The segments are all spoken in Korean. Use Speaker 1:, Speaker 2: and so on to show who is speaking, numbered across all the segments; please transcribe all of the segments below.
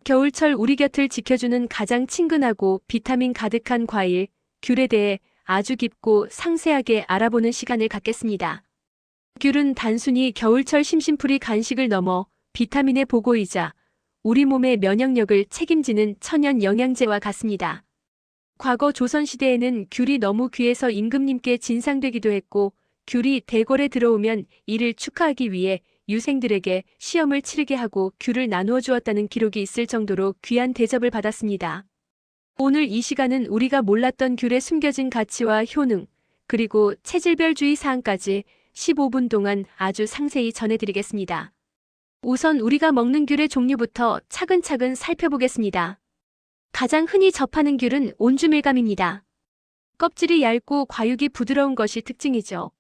Speaker 1: 겨울철 우리 곁을 지켜주는 가장 친근하고 비타민 가득한 과일, 귤에 대해 아주 깊고 상세하게 알아보는 시간을 갖겠습니다. 귤은 단순히 겨울철 심심풀이 간식을 넘어 비타민의 보고이자 우리 몸의 면역력을 책임지는 천연 영양제와 같습니다. 과거 조선시대에는 귤이 너무 귀해서 임금님께 진상되기도 했고, 귤이 대궐에 들어오면 이를 축하하기 위해 유생들에게 시험을 치르게 하고 귤을 나누어 주었다는 기록이 있을 정도로 귀한 대접을 받았습니다. 오늘 이 시간은 우리가 몰랐던 귤의 숨겨진 가치와 효능, 그리고 체질별 주의 사항까지 15분 동안 아주 상세히 전해드리겠습니다. 우선 우리가 먹는 귤의 종류부터 차근차근 살펴보겠습니다. 가장 흔히 접하는 귤은 온주밀감입니다. 껍질이 얇고 과육이 부드러운 것이 특징이죠.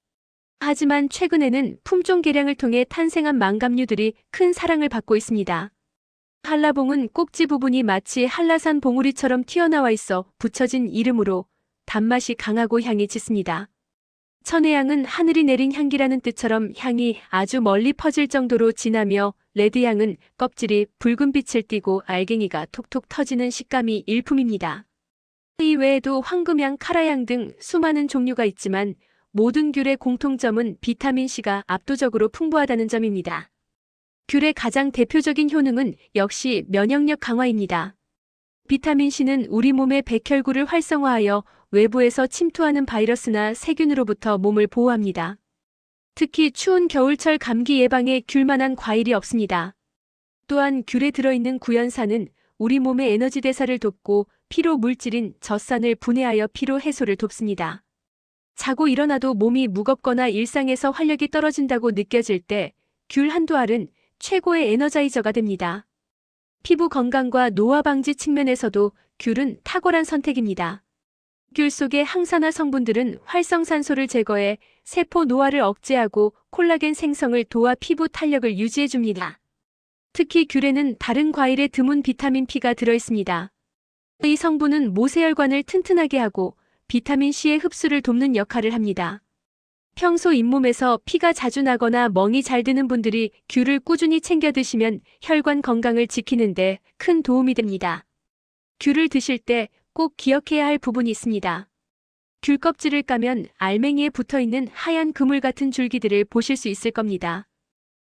Speaker 1: 하지만 최근에는 품종 개량을 통해 탄생한 망감류들이 큰 사랑을 받고 있습니다. 한라봉은 꼭지 부분이 마치 한라산 봉우리처럼 튀어나와 있어 붙여진 이름으로 단맛이 강하고 향이 짙습니다. 천혜향은 하늘이 내린 향기라는 뜻처럼 향이 아주 멀리 퍼질 정도로 진하며, 레드향은 껍질이 붉은 빛을 띠고 알갱이가 톡톡 터지는 식감이 일품입니다. 이 외에도 황금향, 카라향 등 수많은 종류가 있지만 모든 귤의 공통점은 비타민C가 압도적으로 풍부하다는 점입니다. 귤의 가장 대표적인 효능은 역시 면역력 강화입니다. 비타민C는 우리 몸의 백혈구를 활성화하여 외부에서 침투하는 바이러스나 세균으로부터 몸을 보호합니다. 특히 추운 겨울철 감기 예방에 귤만한 과일이 없습니다. 또한 귤에 들어있는 구연산은 우리 몸의 에너지 대사를 돕고 피로 물질인 젖산을 분해하여 피로 해소를 돕습니다. 자고 일어나도 몸이 무겁거나 일상에서 활력이 떨어진다고 느껴질 때 귤 한두 알은 최고의 에너자이저가 됩니다. 피부 건강과 노화 방지 측면에서도 귤은 탁월한 선택입니다. 귤 속의 항산화 성분들은 활성산소를 제거해 세포 노화를 억제하고 콜라겐 생성을 도와 피부 탄력을 유지해줍니다. 특히 귤에는 다른 과일의 드문 비타민 P가 들어있습니다. 이 성분은 모세혈관을 튼튼하게 하고 비타민C의 흡수를 돕는 역할을 합니다. 평소 잇몸에서 피가 자주 나거나 멍이 잘 드는 분들이 귤을 꾸준히 챙겨 드시면 혈관 건강을 지키는데 큰 도움이 됩니다. 귤을 드실 때 꼭 기억해야 할 부분이 있습니다. 귤 껍질을 까면 알맹이에 붙어있는 하얀 그물 같은 줄기들을 보실 수 있을 겁니다.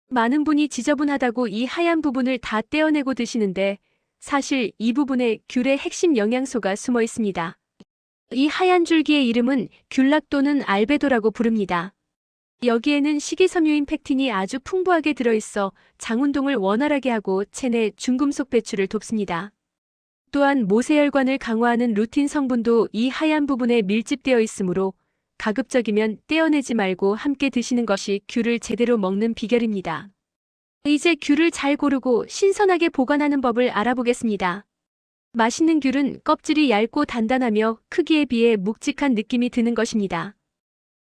Speaker 1: 많은 분이 지저분하다고 이 하얀 부분을 다 떼어내고 드시는데 사실 이 부분에 귤의 핵심 영양소가 숨어 있습니다. 이 하얀 줄기의 이름은 귤락 또는 알베도라고 부릅니다. 여기에는 식이섬유인 팩틴이 아주 풍부하게 들어있어 장 운동을 원활하게 하고 체내 중금속 배출을 돕습니다. 또한 모세혈관을 강화하는 루틴 성분도 이 하얀 부분에 밀집되어 있으므로 가급적이면 떼어내지 말고 함께 드시는 것이 귤을 제대로 먹는 비결입니다. 이제 귤을 잘 고르고 신선하게 보관하는 법을 알아보겠습니다. 맛있는 귤은 껍질이 얇고 단단하며 크기에 비해 묵직한 느낌이 드는 것입니다.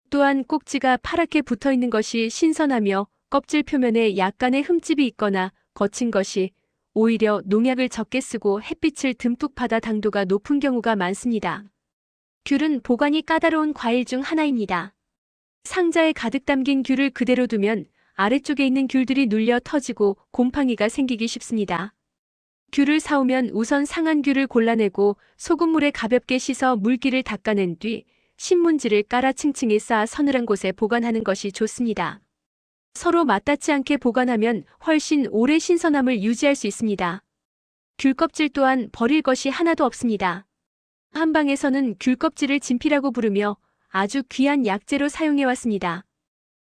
Speaker 1: 또한 꼭지가 파랗게 붙어있는 것이 신선하며 껍질 표면에 약간의 흠집이 있거나 거친 것이 오히려 농약을 적게 쓰고 햇빛을 듬뿍 받아 당도가 높은 경우가 많습니다. 귤은 보관이 까다로운 과일 중 하나입니다. 상자에 가득 담긴 귤을 그대로 두면 아래쪽에 있는 귤들이 눌려 터지고 곰팡이가 생기기 쉽습니다. 귤을 사오면 우선 상한 귤을 골라내고 소금물에 가볍게 씻어 물기를 닦아낸 뒤 신문지를 깔아 층층이 쌓아 서늘한 곳에 보관하는 것이 좋습니다. 서로 맞닿지 않게 보관하면 훨씬 오래 신선함을 유지할 수 있습니다. 귤 껍질 또한 버릴 것이 하나도 없습니다. 한방에서는 귤 껍질을 진피라고 부르며 아주 귀한 약재로 사용해왔습니다.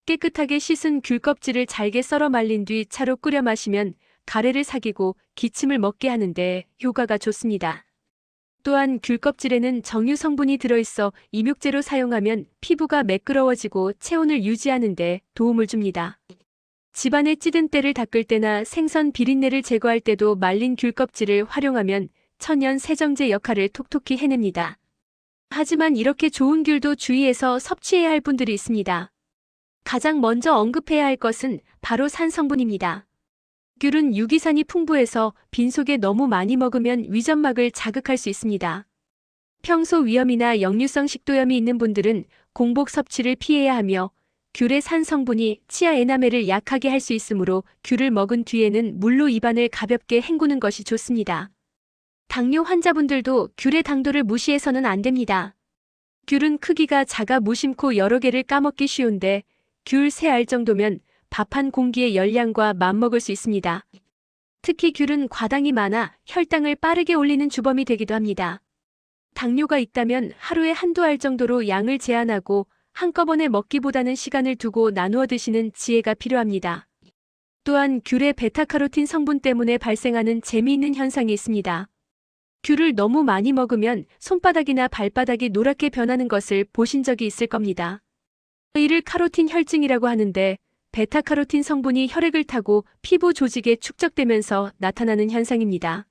Speaker 1: 깨끗하게 씻은 귤 껍질을 잘게 썰어 말린 뒤 차로 끓여 마시면 가래를삭이고 기침을 먹게 하는데 효과가 좋습니다. 또한 귤 껍질에는 정유 성분이 들어있어 입욕제로 사용하면 피부가 매끄러워지고 체온을 유지하는 데 도움을 줍니다. 집안에 찌든 때를 닦을 때나 생선 비린내를 제거할 때도 말린 귤 껍질을 활용하면 천연 세정제 역할을 톡톡히 해냅니다. 하지만 이렇게 좋은 귤도 주의해서 섭취해야 할 분들이 있습니다. 가장 먼저 언급해야 할 것은 바로 산 성분입니다. 귤은 유기산이 풍부해서 빈속에 너무 많이 먹으면 위점막을 자극할 수 있습니다. 평소 위염이나 역류성 식도염이 있는 분들은 공복 섭취를 피해야 하며 귤의 산 성분이 치아 에나멜을 약하게 할 수 있으므로 귤을 먹은 뒤에는 물로 입안을 가볍게 헹구는 것이 좋습니다. 당뇨 환자분들도 귤의 당도를 무시해서는 안 됩니다. 귤은 크기가 작아 무심코 여러 개를 까먹기 쉬운데 귤 3알 정도면 밥 한 공기의 열량과 맞먹을 수 있습니다. 특히 귤은 과당이 많아 혈당을 빠르게 올리는 주범이 되기도 합니다. 당뇨가 있다면 하루에 1~2알 정도로 양을 제한하고 한꺼번에 먹기보다는 시간을 두고 나누어 드시는 지혜가 필요합니다. 또한 귤의 베타카로틴 성분 때문에 발생하는 재미있는 현상이 있습니다. 귤을 너무 많이 먹으면 손바닥이나 발바닥이 노랗게 변하는 것을 보신 적이 있을 겁니다. 이를 카로틴 혈증이라고 하는데 베타카로틴 성분이 혈액을 타고 피부 조직에 축적되면서 나타나는 현상입니다.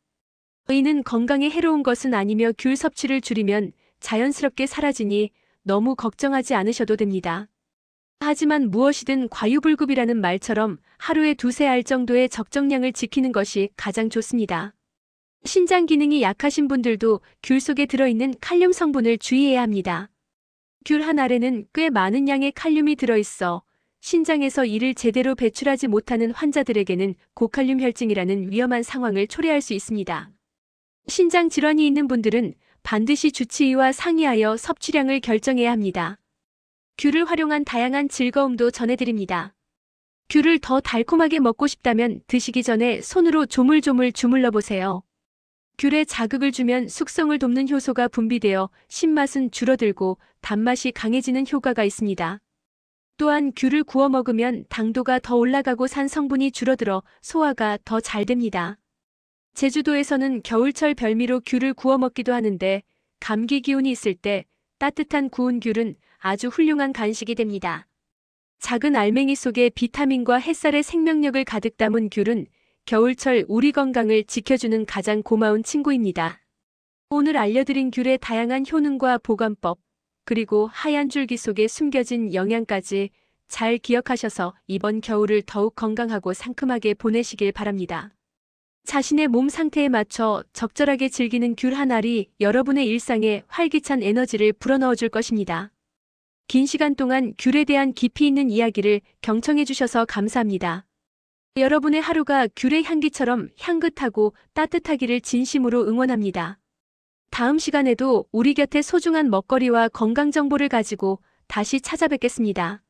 Speaker 1: 이는 건강에 해로운 것은 아니며 귤 섭취를 줄이면 자연스럽게 사라지니 너무 걱정하지 않으셔도 됩니다. 하지만 무엇이든 과유불급이라는 말처럼 하루에 2~3알 정도의 적정량을 지키는 것이 가장 좋습니다. 신장 기능이 약하신 분들도 귤 속에 들어있는 칼륨 성분을 주의해야 합니다. 귤 한 알에는 꽤 많은 양의 칼륨이 들어있어 신장에서 이를 제대로 배출하지 못하는 환자들에게는 고칼륨 혈증이라는 위험한 상황을 초래할 수 있습니다. 신장 질환이 있는 분들은 반드시 주치의와 상의하여 섭취량을 결정해야 합니다. 귤을 활용한 다양한 즐거움도 전해드립니다. 귤을 더 달콤하게 먹고 싶다면 드시기 전에 손으로 조물조물 주물러 보세요. 귤에 자극을 주면 숙성을 돕는 효소가 분비되어 신맛은 줄어들고 단맛이 강해지는 효과가 있습니다. 또한 귤을 구워 먹으면 당도가 더 올라가고 산 성분이 줄어들어 소화가 더 잘 됩니다. 제주도에서는 겨울철 별미로 귤을 구워 먹기도 하는데 감기 기운이 있을 때 따뜻한 구운 귤은 아주 훌륭한 간식이 됩니다. 작은 알맹이 속에 비타민과 햇살의 생명력을 가득 담은 귤은 겨울철 우리 건강을 지켜주는 가장 고마운 친구입니다. 오늘 알려드린 귤의 다양한 효능과 보관법, 그리고 하얀 줄기 속에 숨겨진 영양까지 잘 기억하셔서 이번 겨울을 더욱 건강하고 상큼하게 보내시길 바랍니다. 자신의 몸 상태에 맞춰 적절하게 즐기는 귤 한 알이 여러분의 일상에 활기찬 에너지를 불어넣어 줄 것입니다. 긴 시간 동안 귤에 대한 깊이 있는 이야기를 경청해 주셔서 감사합니다. 여러분의 하루가 귤의 향기처럼 향긋하고 따뜻하기를 진심으로 응원합니다. 다음 시간에도 우리 곁에 소중한 먹거리와 건강 정보를 가지고 다시 찾아뵙겠습니다.